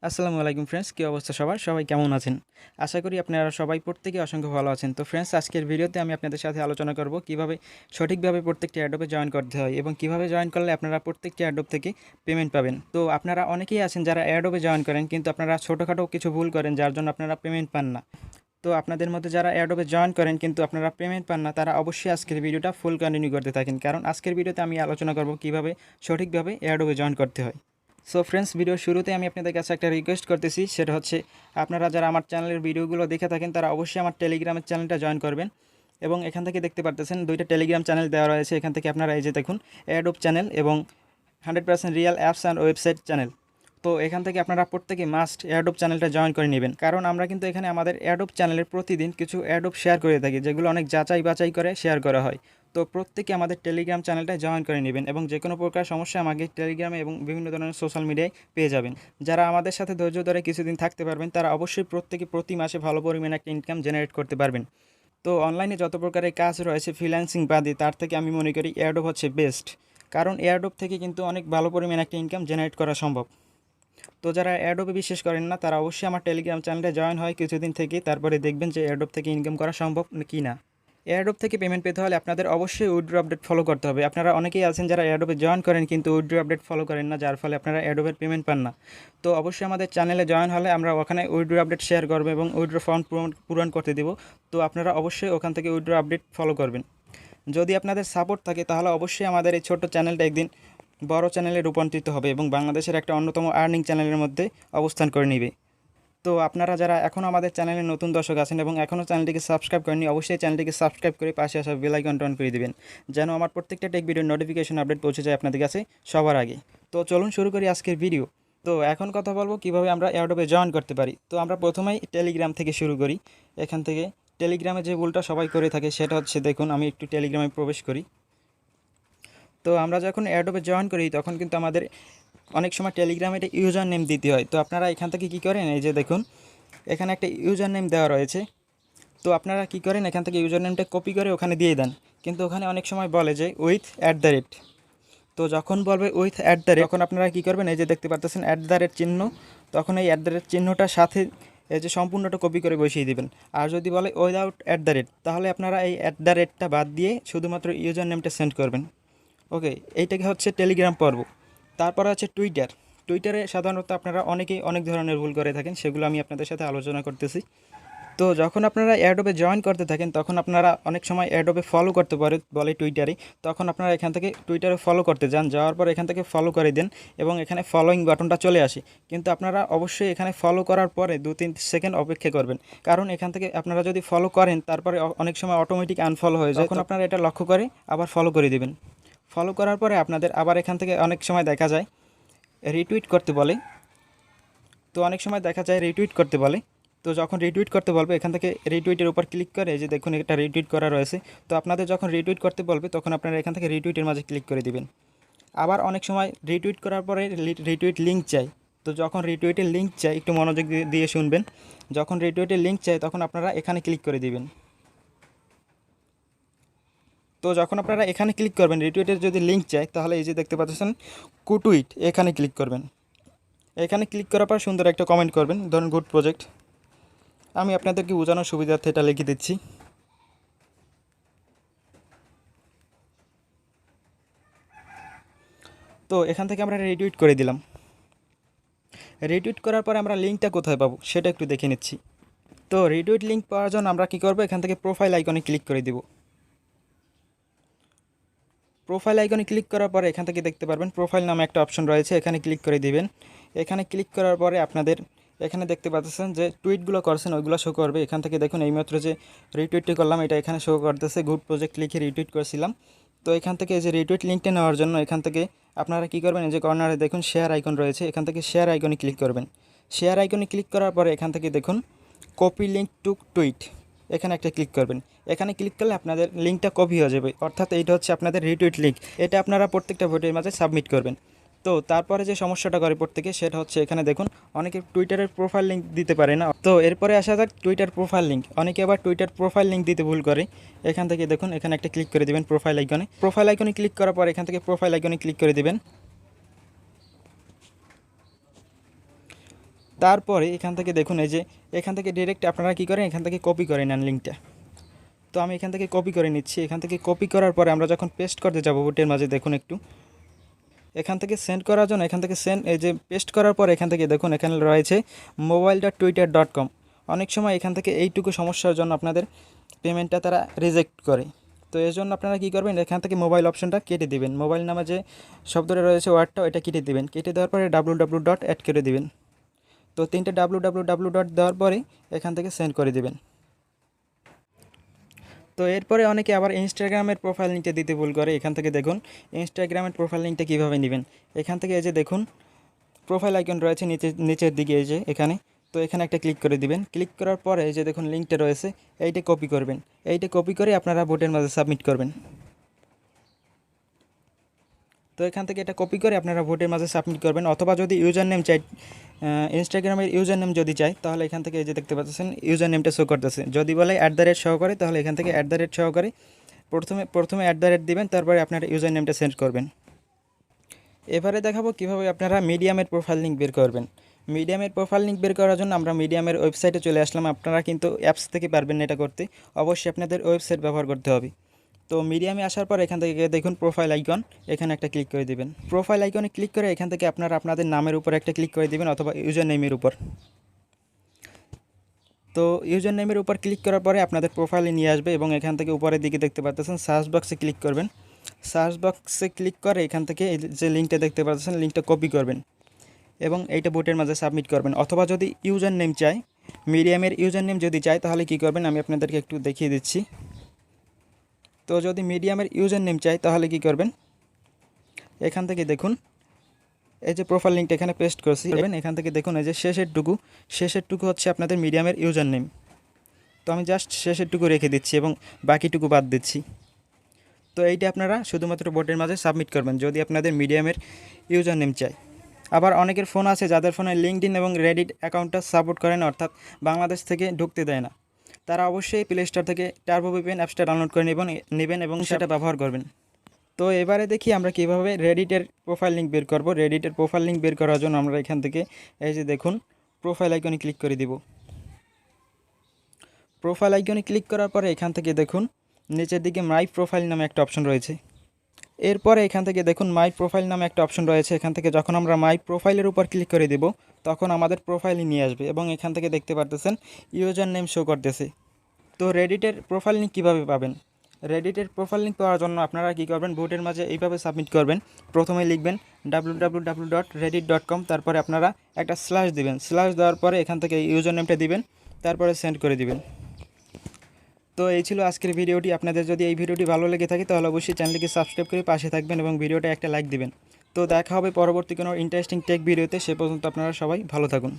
আসসালামু আলাইকুম ফ্রেন্ডস, কী অবস্থা সবার? সবাই কেমন আছেন? আশা করি আপনারা সবাই প্রত্যেকেই অসংখ্য ভালো আছেন। তো ফ্রেন্ডস, আজকের ভিডিওতে আমি আপনাদের সাথে আলোচনা করব কিভাবে সঠিকভাবে প্রত্যেকটি অ্যাডোবে জয়েন করতে হয় এবং কিভাবে জয়েন করলে আপনারা প্রত্যেকটি অ্যাডোব থেকে পেমেন্ট পাবেন। তো আপনারা অনেকেই আছেন যারা অ্যাডোবে জয়েন করেন, কিন্তু আপনারা ছোটোখাটো কিছু ভুল করেন যার জন্য আপনারা পেমেন্ট পান না। তো আপনাদের মধ্যে যারা অ্যাডোবে জয়েন করেন কিন্তু আপনারা পেমেন্ট পান না, তারা অবশ্যই আজকের ভিডিওটা ফুল কন্টিনিউ করতে থাকেন, কারণ আজকের ভিডিওতে আমি আলোচনা করব কিভাবে সঠিকভাবে অ্যাডোবে জয়েন করতে হয়। সো ফ্রেন্ডস, ভিডিওর শুরুতে আমি আপনাদের কাছে একটা রিকোয়েস্ট করতেছি, সেটা হচ্ছে আপনারা যারা আমার চ্যানেলের ভিডিওগুলো দেখে থাকেন তারা অবশ্যই আমার টেলিগ্রামের চ্যানেলটা জয়েন করবেন। এবং এখান থেকে দেখতে পারতেছেন দুইটা টেলিগ্রাম চ্যানেল দেওয়া রয়েছে। এখান থেকে আপনারা এই যে দেখুন, অ্যাডোব চ্যানেল এবং 100% real apps and website channel. তো এখান থেকে আপনারা প্রত্যেকে মাস্ট অ্যাডোব চ্যানেলটা জয়েন করে নেবেন, কারণ আমরা কিন্তু এখানে আমাদের অ্যাডোব চ্যানেলের প্রতিদিন কিছু অ্যাডোব শেয়ার করে থাকি, যেগুলো অনেক যাচাই বাছাই করে শেয়ার করা হয়। তো প্রত্যেকে আমাদের টেলিগ্রাম চ্যানেলটা জয়েন করে নেবেন এবং যে কোনো প্রকার সমস্যা আমাকে টেলিগ্রামে এবং বিভিন্ন ধরনের সোশ্যাল মিডিয়ায় পেয়ে যাবেন। যারা আমাদের সাথে ধৈর্য ধরে কিছুদিন থাকতে পারবেন তারা অবশ্যই প্রত্যেকে প্রতি মাসে ভালো পরিমাণে একটা ইনকাম জেনারেট করতে পারবেন। তো অনলাইনে যত প্রকারের কাজ রয়েছে ফ্রিল্যান্সিং বাদে, তার থেকে আমি মনে করি এয়ারড্রপ হচ্ছে বেস্ট, কারণ এয়ারড্রপ থেকে কিন্তু অনেক ভালো পরিমাণে একটা ইনকাম জেনারেট করা সম্ভব। তো যারা এয়ারড্রপে বিশ্বাস করেন না তারা অবশ্যই আমার টেলিগ্রাম চ্যানেলে জয়েন হয় কিছুদিন থেকে, তারপরে দেখবেন যে এয়ারড্রপ থেকে ইনকাম করা সম্ভব কি না। এয়ারড্রপ থেকে পেমেন্ট পেতে হলে আপনাদের অবশ্যই উইথড্র আপডেট ফলো করতে হবে। আপনারা অনেকেই আছেন যারা এয়ারড্রপে জয়েন করেন কিন্তু উইথড্র আপডেট ফলো করেন না, যার ফলে আপনারা এয়ারড্রপের পেমেন্ট পান না। তো অবশ্যই আমাদের চ্যানেলে জয়েন হলে আমরা ওখানে উইথড্র আপডেট শেয়ার করবো এবং উইথড্র ফর্ম পূরণ করতে দেবো। তো আপনারা অবশ্যই ওখান থেকে উইথড্র আপডেট ফলো করবেন। যদি আপনাদের সাপোর্ট থাকে তাহলে অবশ্যই আমাদের এই ছোট্ট চ্যানেলটা একদিন বড় চ্যানেলে রূপান্তরিত হবে এবং বাংলাদেশের একটা অন্যতম আর্নিং চ্যানেলের মধ্যে অবস্থান করে নেবে। তো আপনারা যারা এখনও আমাদের চ্যানেলে নতুন দর্শক আছেন এবং এখনও চ্যানেলটিকে সাবস্ক্রাইব করেননি, অবশ্যই চ্যানেলটিকে সাবস্ক্রাইব করে পাশে আসা বেল আইকনটা অন করে দিবেন, যেন আমার প্রত্যেকটা টেক ভিডিওর নোটিফিকেশন আপডেট পৌঁছে যায় আপনাদের কাছে সবার আগে। তো চলুন শুরু করি আজকের ভিডিও। তো এখন কথা বলবো কিভাবে আমরা এয়ারড্রপে জয়েন করতে পারি। তো আমরা প্রথমেই টেলিগ্রাম থেকে শুরু করি। এখান থেকে টেলিগ্রামে যে ভুলটা সবাই করে থাকে সেটা হচ্ছে, দেখুন আমি একটু টেলিগ্রামে প্রবেশ করি। তো আমরা যখন এয়ারড্রপে জয়েন করি তখন কিন্তু আমাদের অনেক সময় টেলিগ্রামে একটা ইউজার নেম দিতে হয়। তো আপনারা এখান থেকে কী করেন, এই যে দেখুন এখানে একটা ইউজার নেম দেওয়া রয়েছে। তো আপনারা কী করেন, এখান থেকে ইউজার নেমটা কপি করে ওখানে দিয়ে দেন, কিন্তু ওখানে অনেক সময় বলে যে উইথ @। তো যখন বলবে উইথ @, তখন আপনারা কী করবেন, এই যে দেখতে পাচ্ছেন চিহ্ন, তখন এই চিহ্নটার সাথে এই যে সম্পূর্ণটা কপি করে বসিয়ে দিবেন। আর যদি বলে উইদাউট তাহলে আপনারা এই টা বাদ দিয়ে শুধুমাত্র ইউজার নেমটা সেন্ড করবেন। ওকে, এইটাকে হচ্ছে টেলিগ্রাম পর্ব। তারপরে হচ্ছে টুইটারে সাধারণত আপনারা অনেকেই অনেক ধরনের ভুল করে থাকেন, সেগুলো আমি আপনাদের সাথে আলোচনা করতেছি। তো যখন আপনারা এয়ারড্রপে জয়েন করতে থাকেন তখন আপনারা অনেক সময় এয়ারড্রপে ফলো করতে বলে টুইটারে, তখন আপনারা এখান থেকে টুইটারে ফলো করতে যান, যাওয়ার পর এখান থেকে ফলো করে দেন এবং এখানে ফলোয়িং বাটনটা চলে আসে। কিন্তু আপনারা অবশ্যই এখানে ফলো করার পরে 2-3 সেকেন্ড অপেক্ষা করবেন, কারণ এখান থেকে আপনারা যদি ফলো করেন তারপরে অনেক সময় অটোমেটিক আনফলো হয়ে যায়, তখন আপনারা এটা লক্ষ্য করে আবার ফলো করে দেবেন। ফলো করার পরে আপনাদের আবার এখান থেকে অনেক সময় দেখা যায় রিটুইট করতে বলে। তো অনেক সময় দেখা যায় রিটুইট করতে বলে। তো যখন রিটুইট করতে বলবে এখান থেকে রিটুইটের উপর ক্লিক করে, যে দেখুন এটা রিটুইট করা রয়েছে। তো আপনাদের যখন রিটুইট করতে বলবে তখন আপনারা এখান থেকে রিটুইটের মাঝে ক্লিক করে দিবেন। আবার অনেক সময় রিটুইট করার পরে রিটুইট লিঙ্ক চাই। তো যখন রিটুইটের লিঙ্ক চাই, একটু মনোযোগ দিয়ে শুনবেন, যখন রিটুইটের লিঙ্ক চাই তখন আপনারা এখানে ক্লিক করে দিবেন। তো যখন আপনারা এখানে ক্লিক করবেন, রিটুইটের যদি লিঙ্ক চাই তাহলে এই যে দেখতে পাচ্ছেন কুটুইট, এখানে ক্লিক করবেন। এখানে ক্লিক করার পর সুন্দর একটা কমেন্ট করবেন, ধরুন গুড প্রজেক্ট। আমি আপনাদেরকে বোঝানোর সুবিধার্থে এটা লিখে দিচ্ছি। তো এখান থেকে আমরা রিটুইট করে দিলাম। রিটুইট করার পরে আমরা লিঙ্কটা কোথায় পাবো সেটা একটু দেখে নিচ্ছি। তো রিটুইট লিঙ্ক পাওয়ার জন্য আমরা কী করবো, এখান থেকে প্রোফাইল আইকনে ক্লিক করে দিব। প্রোফাইল আইকনে ক্লিক করার পরে এখান থেকে দেখতে পারবেন প্রোফাইল নামে একটা অপশন রয়েছে, এখানে ক্লিক করে দিবেন। এখানে ক্লিক করার পরে আপনাদের এখানে দেখতে পাচ্ছেন যে টুইটগুলো করছেন ওইগুলো শো করবে। এখান থেকে দেখুন এইমাত্র যে রিটুইটটি করলাম এটা এখানে শো করতেছে, গুড প্রজেক্ট লিখে রিটুইট করেছিলাম। তো এখান থেকে এই যে রিটুইট লিঙ্কটা নেওয়ার জন্য এখান থেকে আপনারা কী করবেন, এই যে কর্নারে দেখুন শেয়ার আইকন রয়েছে, এখান থেকে শেয়ার আইকনে ক্লিক করবেন। শেয়ার আইকনে ক্লিক করার পরে এখান থেকে দেখুন কপি লিঙ্ক টু টুইট, এখানে একটা ক্লিক করবেন। এখানে ক্লিক করলে আপনাদের লিঙ্কটা কপি হয়ে যাবে, অর্থাৎ এইটা হচ্ছে আপনাদের রিটুইট লিঙ্ক। এটা আপনারা প্রত্যেকটা ভিডিওর মাঝে সাবমিট করবেন। তো তারপরে যে সমস্যাটা করে প্রত্যেকে সেটা হচ্ছে, এখানে দেখুন অনেকে টুইটারের প্রোফাইল লিঙ্ক দিতে পারে না। তো এরপরে আসা যাক টুইটার প্রোফাইল লিঙ্ক। অনেকে আবার টুইটার প্রোফাইল লিঙ্ক দিতে ভুল করে। এখান থেকে দেখুন এখানে একটা ক্লিক করে দেবেন প্রোফাইল আইকনে। প্রোফাইল আইকনে ক্লিক করার পর এখান থেকে প্রোফাইল আইকনে ক্লিক করে দেবেন। তারপরে এখান থেকে দেখুন এই যে এখান থেকে ডিরেক্ট আপনারা কী করেন, এখান থেকে কপি করে নেন লিঙ্কটা। তো আমি এখান থেকে কপি করে নিচ্ছি। এখান থেকে কপি করার পরে আমরা যখন পেস্ট করতে যাব বুটের মাঝে, দেখুন একটু এখান থেকে সেন্ড করার জন্য এখান থেকে এই যে পেস্ট করার পর এখান থেকে দেখুন এখানে রয়েছে mobile.twitter.com। অনেক সময় এখান থেকে এইটুকু সমস্যার জন্য আপনাদের পেমেন্টটা তারা রিজেক্ট করে। তো এর জন্য আপনারা কী করবেন, এখান থেকে মোবাইল অপশনটা কেটে দিবেন। মোবাইল নামে যে শব্দটা রয়েছে ওয়ার্ডটা, ওইটা কেটে দিবেন। কেটে দেওয়ার পরে www ডট অ্যাড করে দিবেন। তো 3টে www ডট দেওয়ার পরে এখান থেকে সেন্ড করে দিবেন। তো এরপরে অনেকে আবার ইনস্টাগ্রামের প্রোফাইল লিঙ্কটা দিতে ভুল করে। এখান থেকে দেখুন ইনস্টাগ্রামের প্রোফাইল লিঙ্কটা কীভাবে নেবেন। এখান থেকে এই যে দেখুন প্রোফাইল আইকন রয়েছে নিচের দিকে, এই যে এখানে। তো এখানে একটা ক্লিক করে দিবেন। ক্লিক করার পরে এই যে দেখুন লিঙ্কটা রয়েছে, এইটা কপি করবেন। এইটা কপি করে আপনারা বোটের মাঝে সাবমিট করবেন। তো এখান থেকে এটা কপি করে আপনারা ভোটের মাঝে সাবমিট করবেন। অথবা যদি ইউজার নেম চাই, ইনস্টাগ্রামের ইউজার নেম যদি চাই, তাহলে এখান থেকে এই যে দেখতে পাচ্ছেন ইউজার নেমটা শো করতেছে। যদি বলে @ সহকারে, তাহলে এখান থেকে @ সহকারে প্রথমে দিবেন, তারপরে আপনার ইউজার নেমটা সেন্ড করবেন। এবারে দেখাবো কিভাবে আপনারা মিডিয়ামের প্রোফাইল লিঙ্ক বের করবেন। মিডিয়ামের প্রোফাইল লিঙ্ক বের করার জন্য আমরা মিডিয়ামের ওয়েবসাইটে চলে আসলাম। আপনারা কিন্তু অ্যাপস থেকে পারবেন না এটা করতে, অবশ্যই আপনাদের ওয়েবসাইট ব্যবহার করতে হবে। তো মিডিয়ামে আসার পর এখান থেকে দেখুন প্রোফাইল আইকন, এখানে একটা ক্লিক করে দিবেন। প্রোফাইল আইকনে ক্লিক করে এখান থেকে আপনারা আপনাদের নামের উপর একটা ক্লিক করে দিবেন, অথবা ইউজার নেমের উপর। তো ইউজার নেমের উপর ক্লিক করার পরে আপনাদের প্রোফাইলে নিয়ে আসবে, এবং এখান থেকে উপরের দিকে দেখতে পাচ্ছেন সার্চ বক্সে ক্লিক করবেন। সার্চ বক্সে ক্লিক করে এখান থেকে যে লিঙ্কটা দেখতে পাচ্ছেন লিঙ্কটা কপি করবেন এবং এইটা বোটের মাঝে সাবমিট করবেন। অথবা যদি ইউজার নেম চাই, মিডিয়ামের ইউজার নেম যদি চাই, তাহলে কী করবেন আমি আপনাদেরকে একটু দেখিয়ে দিচ্ছি। তো যদি মিডিয়ামের ইউজার নেম চাই, তাহলে কী করবেন, এখান থেকে দেখুন এই যে প্রোফাইল লিঙ্কটা এখানে পেস্ট করছি। এখান থেকে দেখুন এই যে শেষেরটুকু হচ্ছে আপনাদের মিডিয়ামের ইউজার নেম। তো আমি জাস্ট শেষেরটুকু রেখে দিচ্ছি এবং বাকিটুকু বাদ দিচ্ছি। তো এইটা আপনারা শুধুমাত্র বোটের মাঝে সাবমিট করবেন যদি আপনাদের মিডিয়ামের ইউজার নেম চাই। আবার অনেকের ফোন আছে যাদের ফোনে লিঙ্কডইন এবং রেডিট অ্যাকাউন্টটা সাপোর্ট করে না, অর্থাৎ বাংলাদেশ থেকে ঢুকতে দেয় না। তারা অবশ্যই প্লে স্টোর থেকে টার্বো ভিপিএন অ্যাপসটা ডাউনলোড করে নেবেন এবং সেটা ব্যবহার করবেন। তো এবারে দেখি আমরা কীভাবে রেডিটের প্রোফাইল লিঙ্ক বের করব। রেডিটের প্রোফাইল লিঙ্ক বের করার জন্য আমরা এখান থেকে এই যে দেখুন প্রোফাইল আইকনে ক্লিক করে দিব। প্রোফাইল আইকনে ক্লিক করার পরে এখান থেকে দেখুন নিচের দিকে মাই প্রোফাইল নামে একটা অপশন রয়েছে। এরপরে এখান থেকে দেখুন মাই প্রোফাইল নামে একটা অপশন রয়েছে। এখান থেকে যখন আমরা মাই প্রোফাইলের উপর ক্লিক করে দেব, তখন আমাদের প্রোফাইলে নিয়ে আসবে এবং এখান থেকে দেখতে পারতেছেন ইউজার নেম শো করতেছে। তো রেডিটের প্রোফাইল লিঙ্ক কীভাবে পাবেন? রেডিটের প্রোফাইল লিঙ্ক পাওয়ার জন্য আপনারা কী করবেন, বোটের মাঝে এইভাবে সাবমিট করবেন। প্রথমে লিখবেন www.reddit.com, তারপরে আপনারা একটা স্ল্যাশ দিবেন। স্ল্যাশ দেওয়ার পরে এখান থেকে ইউজার নেমটা দিবেন, তারপরে সেন্ড করে দিবেন। তো এই ছিল আজকের ভিডিওটি। আপনাদের যদি এই ভিডিওটি ভালো লেগে থাকে তাহলে অবশ্যই চ্যানেলটিকে সাবস্ক্রাইব করে পাশে থাকবেন এবং ভিডিওটা একটা লাইক দিবেন। তো দেখা হবে পরবর্তী কোনো ইন্টারেস্টিং টেক ভিডিওতে। সে পর্যন্ত আপনারা সবাই ভালো থাকুন।